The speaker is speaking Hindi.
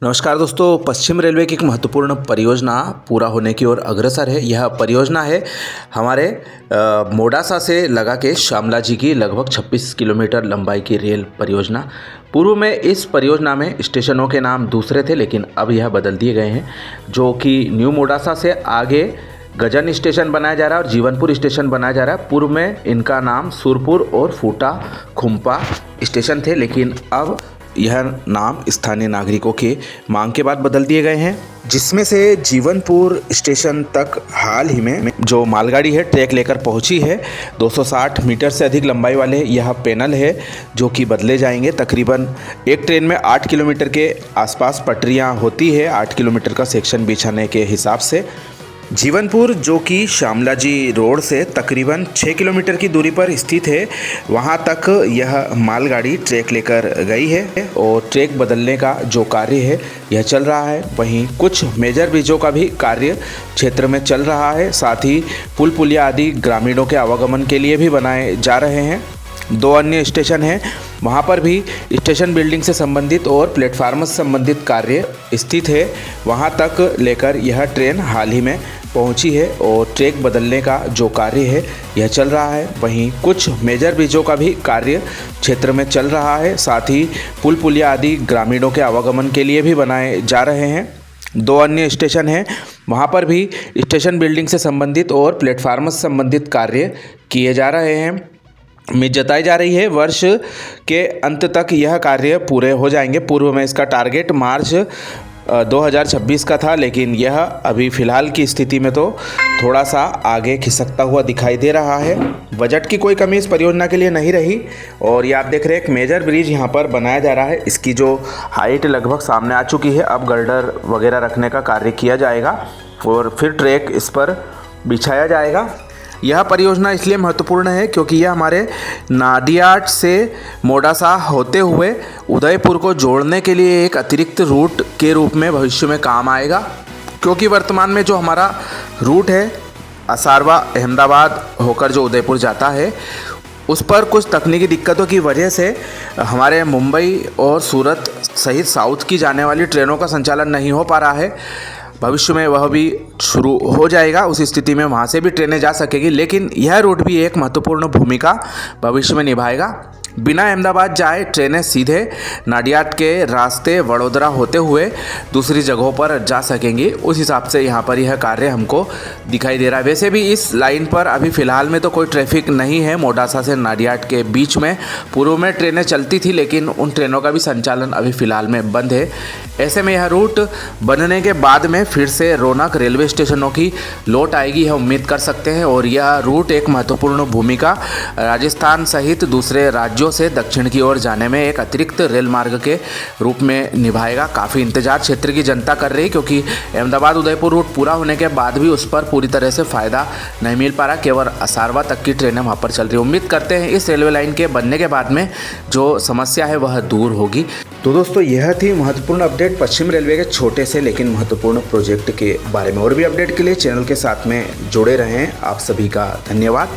नमस्कार दोस्तों, पश्चिम रेलवे की एक महत्वपूर्ण परियोजना पूरा होने की ओर अग्रसर है। यह परियोजना है हमारे मोडासा से लगा के श्यामला जी की लगभग 26 किलोमीटर लंबाई की रेल परियोजना। पूर्व में इस परियोजना में स्टेशनों के नाम दूसरे थे, लेकिन अब यह बदल दिए गए हैं, जो कि न्यू मोडासा से आगे गजन स्टेशन बनाया जा रहा है और जीवनपुर स्टेशन बनाया जा रहा है। पूर्व में इनका नाम सुरपुर और फूटा खुम्पा स्टेशन थे, लेकिन अब यह नाम स्थानीय नागरिकों की मांग के बाद बदल दिए गए हैं, जिसमें से जीवनपुर स्टेशन तक हाल ही में जो मालगाड़ी है ट्रैक लेकर पहुंची है। 260 मीटर से अधिक लंबाई वाले यह पैनल है जो कि बदले जाएंगे। तकरीबन एक ट्रेन में 8 किलोमीटर के आसपास पटरियां होती है, 8 किलोमीटर का सेक्शन बिछाने के हिसाब से। जीवनपुर जो कि श्यामला जी रोड से तकरीबन 6 किलोमीटर की दूरी पर स्थित है, वहां तक यह मालगाड़ी ट्रैक लेकर गई है और ट्रैक बदलने का जो कार्य है यह चल रहा है। वहीं कुछ मेजर ब्रिजों का भी कार्य क्षेत्र में चल रहा है। साथ ही पुल पुलिया आदि ग्रामीणों के आवागमन के लिए भी बनाए जा रहे हैं। 2 अन्य स्टेशन हैं, वहाँ पर भी स्टेशन बिल्डिंग से संबंधित और प्लेटफार्म से संबंधित कार्य स्थित है। वहाँ तक लेकर यह ट्रेन हाल ही में पहुंची है और ट्रैक बदलने का जो कार्य है यह चल रहा है। वहीं कुछ मेजर ब्रिजों का भी कार्य क्षेत्र में चल रहा है। साथ ही पुल पुलिया आदि ग्रामीणों के आवागमन के लिए भी बनाए जा रहे हैं। 2 अन्य स्टेशन हैं, वहाँ पर भी स्टेशन बिल्डिंग से संबंधित और प्लेटफार्म से संबंधित कार्य किए जा रहे हैं। उम्मीद जताई जा रही है वर्ष के अंत तक यह कार्य पूरे हो जाएंगे। पूर्व में इसका टारगेट मार्च 2026 का था, लेकिन यह अभी फ़िलहाल की स्थिति में तो थोड़ा सा आगे खिसकता हुआ दिखाई दे रहा है। बजट की कोई कमी इस परियोजना के लिए नहीं रही। और ये आप देख रहे हैं एक मेजर ब्रिज यहाँ पर बनाया जा रहा है। इसकी जो हाइट लगभग सामने आ चुकी है। अब गर्डर वगैरह रखने का कार्य किया जाएगा और फिर ट्रैक इस पर बिछाया जाएगा। यह परियोजना इसलिए महत्वपूर्ण है क्योंकि यह हमारे नाडियाड से मोडासा होते हुए उदयपुर को जोड़ने के लिए एक अतिरिक्त रूट के रूप में भविष्य में काम आएगा। क्योंकि वर्तमान में जो हमारा रूट है असारवा अहमदाबाद होकर जो उदयपुर जाता है, उस पर कुछ तकनीकी दिक्कतों की वजह से हमारे मुंबई और सूरत सहित साउथ की जाने वाली ट्रेनों का संचालन नहीं हो पा रहा है। भविष्य में वह भी शुरू हो जाएगा, उस स्थिति में वहाँ से भी ट्रेनें जा सकेगी। लेकिन यह रूट भी एक महत्वपूर्ण भूमिका भविष्य में निभाएगा। बिना अहमदाबाद जाए ट्रेनें सीधे नाडियाड के रास्ते वडोदरा होते हुए दूसरी जगहों पर जा सकेंगी। उस हिसाब से यहाँ पर यह कार्य हमको दिखाई दे रहा है। वैसे भी इस लाइन पर अभी फ़िलहाल में तो कोई ट्रैफिक नहीं है मोडासा से नाडियाड के बीच में। पूर्व में ट्रेनें चलती थी, लेकिन उन ट्रेनों का भी संचालन अभी फ़िलहाल में बंद है। ऐसे में यह रूट बनने के बाद में फिर से रौनक रेलवे स्टेशनों की लौट आएगी, यह उम्मीद कर सकते हैं। और यह रूट एक महत्वपूर्ण भूमिका राजस्थान सहित दूसरे राज्यों से दक्षिण की ओर जाने में एक अतिरिक्त रेल मार्ग के रूप में निभाएगा। काफ़ी इंतजार क्षेत्र की जनता कर रही है, क्योंकि अहमदाबाद उदयपुर रूट पूरा होने के बाद भी उस पर पूरी तरह से फ़ायदा नहीं मिल पा रहा। केवल असारवा तक की ट्रेनें वहाँ पर चल रही है। उम्मीद करते हैं इस रेलवे लाइन के बनने के बाद में जो समस्या है वह दूर होगी। तो दोस्तों, यह थी महत्वपूर्ण अपडेट पश्चिम रेलवे के छोटे से लेकिन महत्वपूर्ण प्रोजेक्ट के बारे में। और भी अपडेट के लिए चैनल के साथ में जुड़े रहें। आप सभी का धन्यवाद।